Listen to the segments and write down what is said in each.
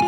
Eh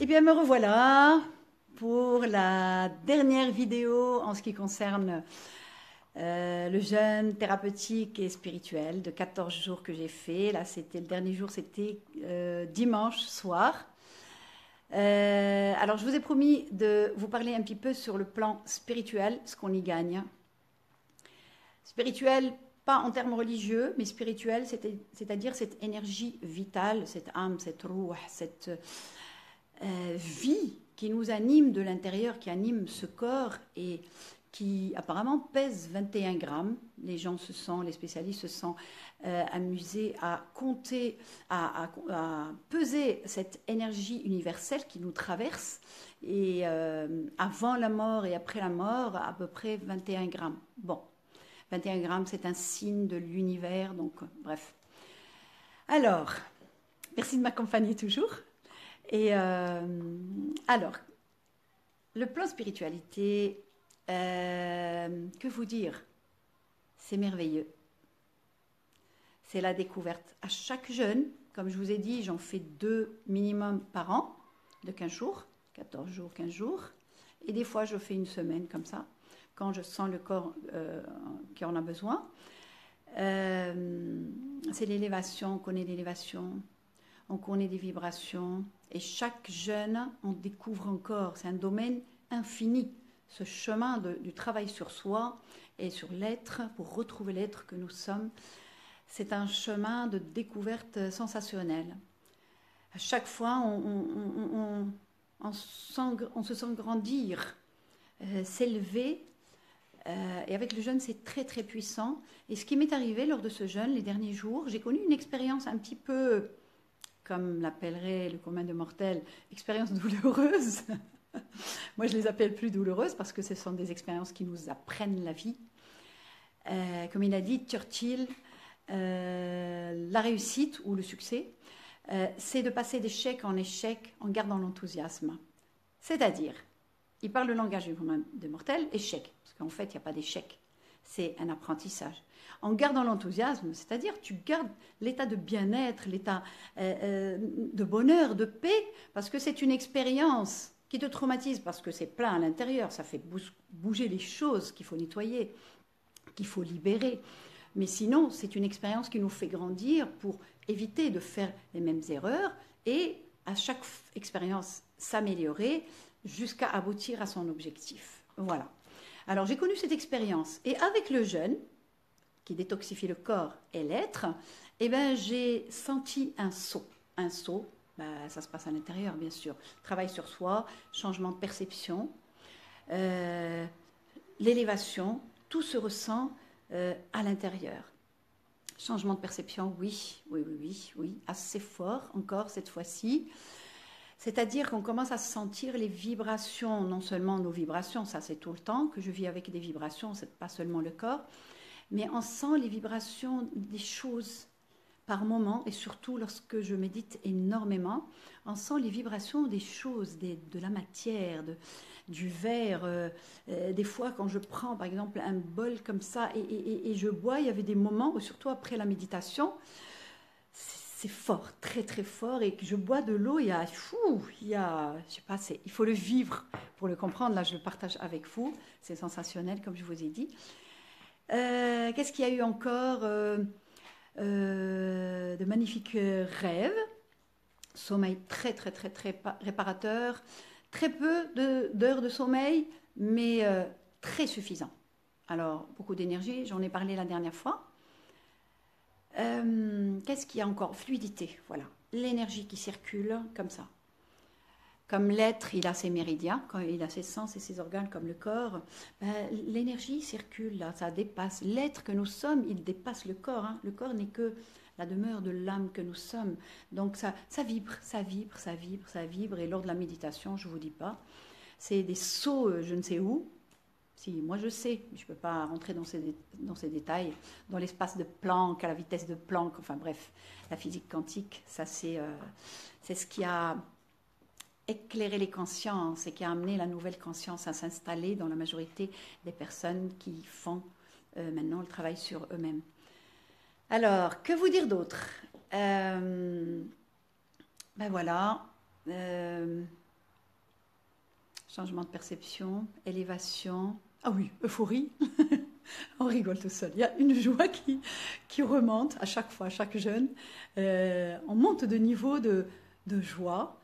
bien, me revoilà pour la dernière vidéo en ce qui concerne le jeûne thérapeutique et spirituel de 14 jours que j'ai fait. Là, c'était le dernier jour, c'était dimanche soir. Alors, je vous ai promis de vous parler un petit peu sur le plan spirituel, ce qu'on y gagne. Spirituel, pas en termes religieux, mais spirituel, c'est-à-dire cette énergie vitale, cette âme, cette ruh, cette vie qui nous anime de l'intérieur, qui anime ce corps et qui apparemment pèse 21 grammes. Les gens les spécialistes se sont amusés à compter, à peser cette énergie universelle qui nous traverse et avant la mort et après la mort, à peu près 21 grammes. Bon, 21 grammes, c'est un signe de l'univers, donc bref. Alors, merci de m'accompagner toujours. Et alors, le plan spiritualité, que vous dire? C'est merveilleux. C'est la découverte. À chaque jeûne, comme je vous ai dit, j'en fais 2 minimum par an, de 15 jours, 14 jours, 15 jours. Et des fois, je fais une semaine comme ça, quand je sens le corps qui en a besoin. C'est l'élévation, on connaît l'élévation. On connaît des vibrations et chaque jeûne, on découvre encore. C'est un domaine infini, ce chemin du travail sur soi et sur l'être pour retrouver l'être que nous sommes. C'est un chemin de découverte sensationnelle. À chaque fois, on se sent grandir, s'élever. Et avec le jeûne, c'est très très puissant. Et ce qui m'est arrivé lors de ce jeûne, les derniers jours, j'ai connu une expérience un petit peu, comme l'appellerait le commun des mortels, expérience douloureuse. Moi, je les appelle plus douloureuses parce que ce sont des expériences qui nous apprennent la vie. Comme il a dit Churchill, la réussite ou le succès, c'est de passer d'échec en échec en gardant l'enthousiasme. C'est-à-dire, il parle le langage du commun des mortels, échec, parce qu'en fait, il n'y a pas d'échec. C'est un apprentissage. En gardant l'enthousiasme, c'est-à-dire tu gardes l'état de bien-être, l'état de bonheur, de paix, parce que c'est une expérience qui te traumatise, parce que c'est plein à l'intérieur, ça fait bouger les choses qu'il faut nettoyer, qu'il faut libérer. Mais sinon, c'est une expérience qui nous fait grandir pour éviter de faire les mêmes erreurs et à chaque expérience s'améliorer jusqu'à aboutir à son objectif. Voilà. Alors j'ai connu cette expérience et avec le jeûne, qui détoxifie le corps et l'être, eh ben, j'ai senti un saut. Un saut, ben, ça se passe à l'intérieur, bien sûr. Travail sur soi, changement de perception, l'élévation, tout se ressent à l'intérieur. Changement de perception, oui, assez fort encore cette fois-ci. C'est-à-dire qu'on commence à sentir les vibrations, non seulement nos vibrations, ça c'est tout le temps que je vis avec des vibrations, c'est pas seulement le corps, mais on sent les vibrations des choses par moment, et surtout lorsque je médite énormément, on sent les vibrations des choses, de la matière, du verre. Des fois, quand je prends par exemple un bol comme ça et je bois, il y avait des moments, surtout après la méditation, c'est fort, très très fort, et que je bois de l'eau, il y a, je sais pas, il faut le vivre pour le comprendre. Là, je le partage avec vous, c'est sensationnel, comme je vous ai dit. Qu'est-ce qu'il y a eu encore de magnifiques rêves, sommeil très très très très réparateur, très peu d'heures de sommeil, mais très suffisant. Alors, beaucoup d'énergie, j'en ai parlé la dernière fois. Qu'est-ce qu'il y a encore? Fluidité, voilà. L'énergie qui circule comme ça. Comme l'être, il a ses méridiens, quand il a ses sens et ses organes comme le corps, l'énergie circule là, ça dépasse. L'être que nous sommes, il dépasse le corps. Hein. Le corps n'est que la demeure de l'âme que nous sommes. Donc ça vibre, ça vibre, ça vibre, ça vibre. Et lors de la méditation, je ne vous dis pas, c'est des sauts je ne sais où. Si, moi je sais, je ne peux pas rentrer dans ces détails, dans l'espace de Planck, à la vitesse de Planck, enfin bref, la physique quantique, ça c'est ce qui a éclairé les consciences et qui a amené la nouvelle conscience à s'installer dans la majorité des personnes qui font maintenant le travail sur eux-mêmes. Alors, que vous dire d'autre? Ben voilà, changement de perception, élévation. Ah oui, euphorie. On rigole tout seul. Il y a une joie qui remonte à chaque fois, à chaque jeûne. On monte de niveau de joie.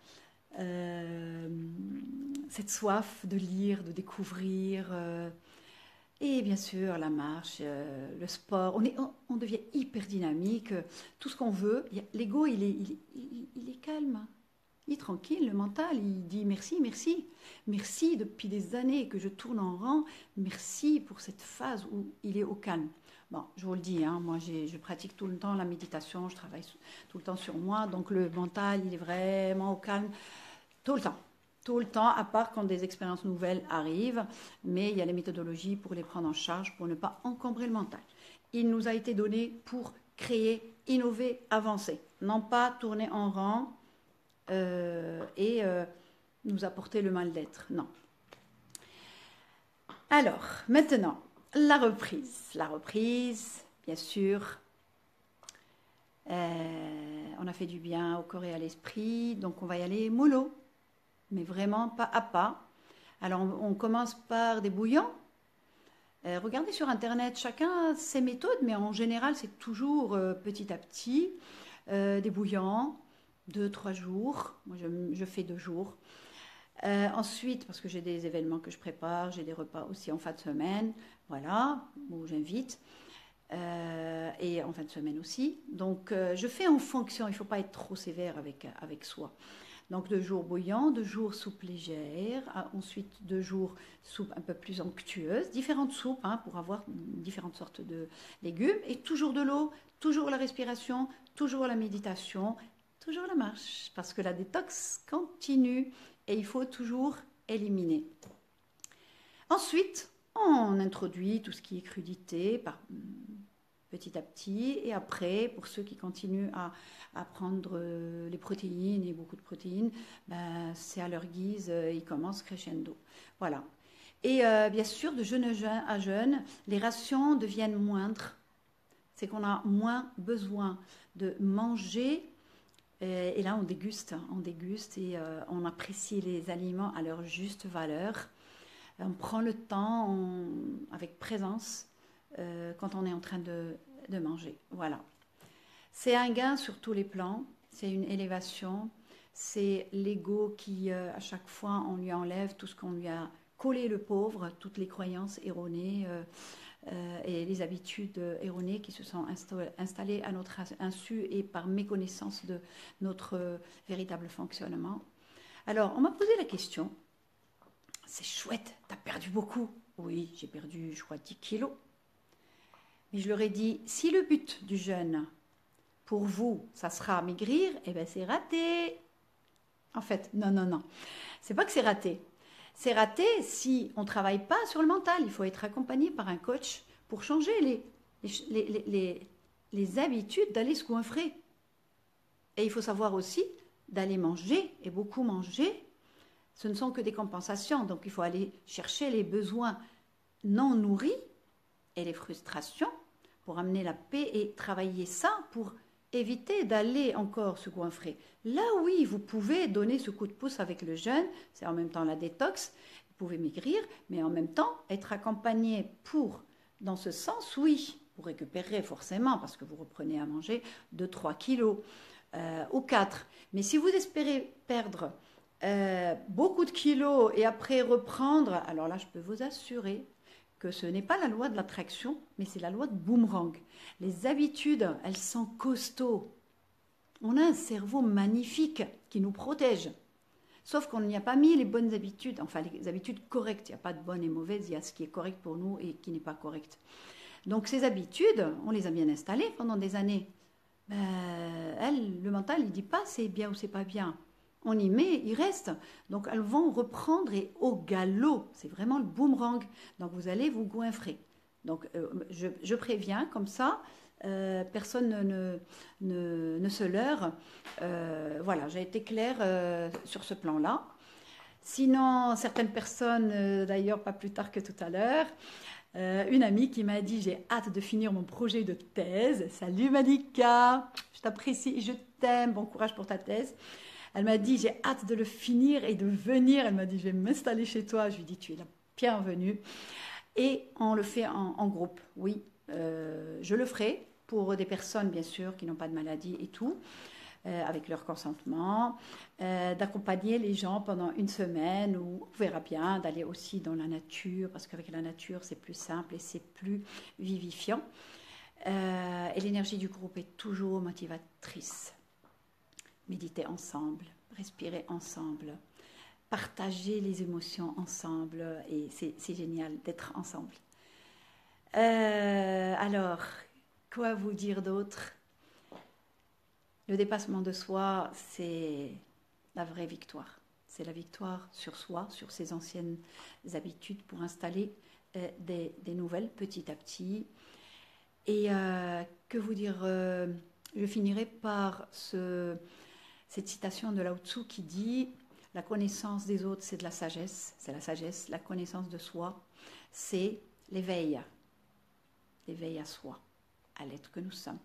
Cette soif de lire, de découvrir. Et bien sûr, la marche, le sport. On devient hyper dynamique. Tout ce qu'on veut. L'ego, il est calme. Il est tranquille, le mental, il dit merci, merci. Merci depuis des années que je tourne en rang. Merci pour cette phase où il est au calme. Bon, je vous le dis, hein, moi je pratique tout le temps la méditation, je travaille tout le temps sur moi. Donc le mental, il est vraiment au calme tout le temps. Tout le temps, à part quand des expériences nouvelles arrivent. Mais il y a les méthodologies pour les prendre en charge, pour ne pas encombrer le mental. Il nous a été donné pour créer, innover, avancer. Non pas tourner en rang. Nous apporter le mal-d'être. Non. Alors, maintenant, la reprise. La reprise, bien sûr. On a fait du bien au corps et à l'esprit, donc on va y aller mollo, mais vraiment pas à pas. Alors, on commence par des bouillons. Regardez sur Internet, chacun ses méthodes, mais en général, c'est toujours petit à petit. Des bouillons. 2-3 jours, moi je fais 2 jours. Ensuite, parce que j'ai des événements que je prépare, j'ai des repas aussi en fin de semaine, voilà, où j'invite, et en fin de semaine aussi. Donc je fais en fonction, il ne faut pas être trop sévère avec soi. Donc 2 jours bouillants, 2 jours soupe légère, ensuite 2 jours soupe un peu plus onctueuse, différentes soupes hein, pour avoir différentes sortes de légumes, et toujours de l'eau, toujours la respiration, toujours la méditation, toujours la marche, parce que la détox continue et il faut toujours éliminer. Ensuite, on introduit tout ce qui est crudité petit à petit, et après, pour ceux qui continuent à prendre les protéines et beaucoup de protéines, ben, c'est à leur guise, ils commencent crescendo. Voilà. Et bien sûr, de jeune à jeune, les rations deviennent moindres. C'est qu'on a moins besoin de manger. Et là, on déguste et on apprécie les aliments à leur juste valeur. On prend le temps avec présence quand on est en train de manger. Voilà. C'est un gain sur tous les plans, c'est une élévation, c'est l'ego qui, à chaque fois, on lui enlève tout ce qu'on lui a collé le pauvre, toutes les croyances erronées et les habitudes erronées qui se sont installées à notre insu et par méconnaissance de notre véritable fonctionnement. Alors, on m'a posé la question, c'est chouette, t'as perdu beaucoup. Oui, j'ai perdu, je crois, 10 kilos. Mais je leur ai dit, si le but du jeûne, pour vous, ça sera maigrir, eh bien c'est raté. En fait, non. C'est pas que c'est raté. C'est raté si on ne travaille pas sur le mental. Il faut être accompagné par un coach pour changer les habitudes d'aller se goinfrer. Et il faut savoir aussi d'aller manger, et beaucoup manger, ce ne sont que des compensations. Donc il faut aller chercher les besoins non nourris et les frustrations pour amener la paix et travailler ça pour éviter d'aller encore se goinfrer. Là, oui, vous pouvez donner ce coup de pouce avec le jeûne, c'est en même temps la détox, vous pouvez maigrir, mais en même temps être accompagné dans ce sens, oui, vous récupérerez forcément, parce que vous reprenez à manger 2-3 kilos ou 4. Mais si vous espérez perdre beaucoup de kilos et après reprendre, alors là, je peux vous assurer que ce n'est pas la loi de l'attraction, mais c'est la loi de boomerang. Les habitudes, elles sont costauds. On a un cerveau magnifique qui nous protège. Sauf qu'on n'y a pas mis les bonnes habitudes, enfin les habitudes correctes. Il n'y a pas de bonnes et mauvaises, il y a ce qui est correct pour nous et qui n'est pas correct. Donc ces habitudes, on les a bien installées pendant des années. Le mental, il ne dit pas c'est bien ou c'est pas bien. On y met, il reste. Donc elles vont reprendre et au galop. C'est vraiment le boomerang. Donc vous allez vous goinfrer. Donc je préviens comme ça, personne ne se leurre. Voilà, j'ai été claire sur ce plan-là. Sinon, certaines personnes, d'ailleurs pas plus tard que tout à l'heure, une amie qui m'a dit j'ai hâte de finir mon projet de thèse. Salut Malika, je t'apprécie, je t'aime, bon courage pour ta thèse. Elle m'a dit j'ai hâte de le finir et de venir. Elle m'a dit je vais m'installer chez toi. Je lui ai dit tu es la bienvenue. Et on le fait en groupe, oui. Je le ferai pour des personnes bien sûr qui n'ont pas de maladie et tout. Avec leur consentement, d'accompagner les gens pendant une semaine ou on verra bien, d'aller aussi dans la nature parce qu'avec la nature c'est plus simple et c'est plus vivifiant. Et l'énergie du groupe est toujours motivatrice. Méditer ensemble, respirer ensemble, partager les émotions ensemble et c'est génial d'être ensemble. Alors, quoi vous dire d'autre ? Le dépassement de soi, c'est la vraie victoire. C'est la victoire sur soi, sur ses anciennes habitudes pour installer des nouvelles petit à petit. Et que vous dire, je finirai par cette citation de Lao Tzu qui dit « La connaissance des autres, c'est de la sagesse. C'est la sagesse. La connaissance de soi, c'est l'éveil. L'éveil à soi, à l'être que nous sommes. »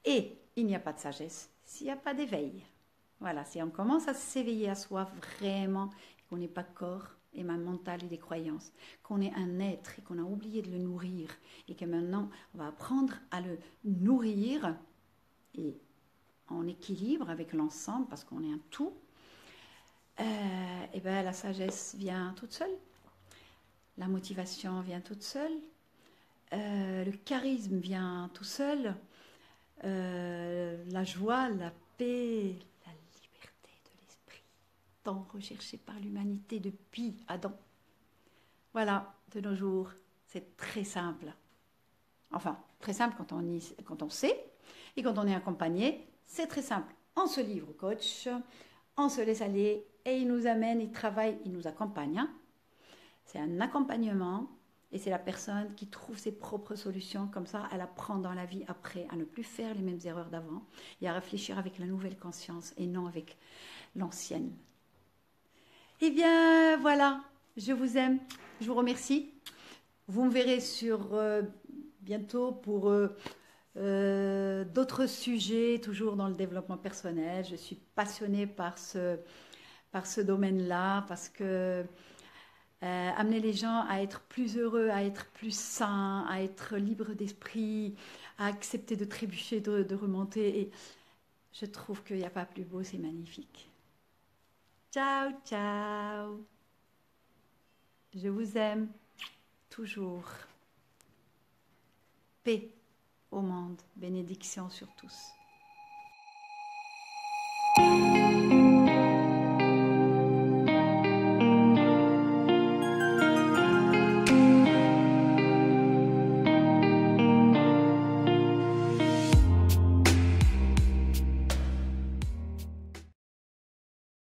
Et il n'y a pas de sagesse s'il n'y a pas d'éveil. Voilà, si on commence à s'éveiller à soi vraiment, qu'on n'est pas corps et même mental et des croyances, qu'on est un être et qu'on a oublié de le nourrir et que maintenant on va apprendre à le nourrir et en équilibre avec l'ensemble parce qu'on est un tout, et bien la sagesse vient toute seule, la motivation vient toute seule, le charisme vient tout seul. La joie, la paix, la liberté de l'esprit, tant recherchée par l'humanité depuis Adam. Voilà, de nos jours, c'est très simple. Enfin, très simple quand on sait, et quand on est accompagné, c'est très simple. On se livre au coach, on se laisse aller, et il nous amène, il travaille, il nous accompagne. Hein. C'est un accompagnement. Et c'est la personne qui trouve ses propres solutions. Comme ça, elle apprend dans la vie après à ne plus faire les mêmes erreurs d'avant et à réfléchir avec la nouvelle conscience et non avec l'ancienne. Eh bien, voilà. Je vous aime. Je vous remercie. Vous me verrez bientôt pour d'autres sujets, toujours dans le développement personnel. Je suis passionnée par ce domaine-là parce que amener les gens à être plus heureux, à être plus sains, à être libres d'esprit, à accepter de trébucher, de remonter. Et je trouve qu'il n'y a pas plus beau, c'est magnifique. Ciao, ciao. Je vous aime toujours. Paix au monde, bénédiction sur tous.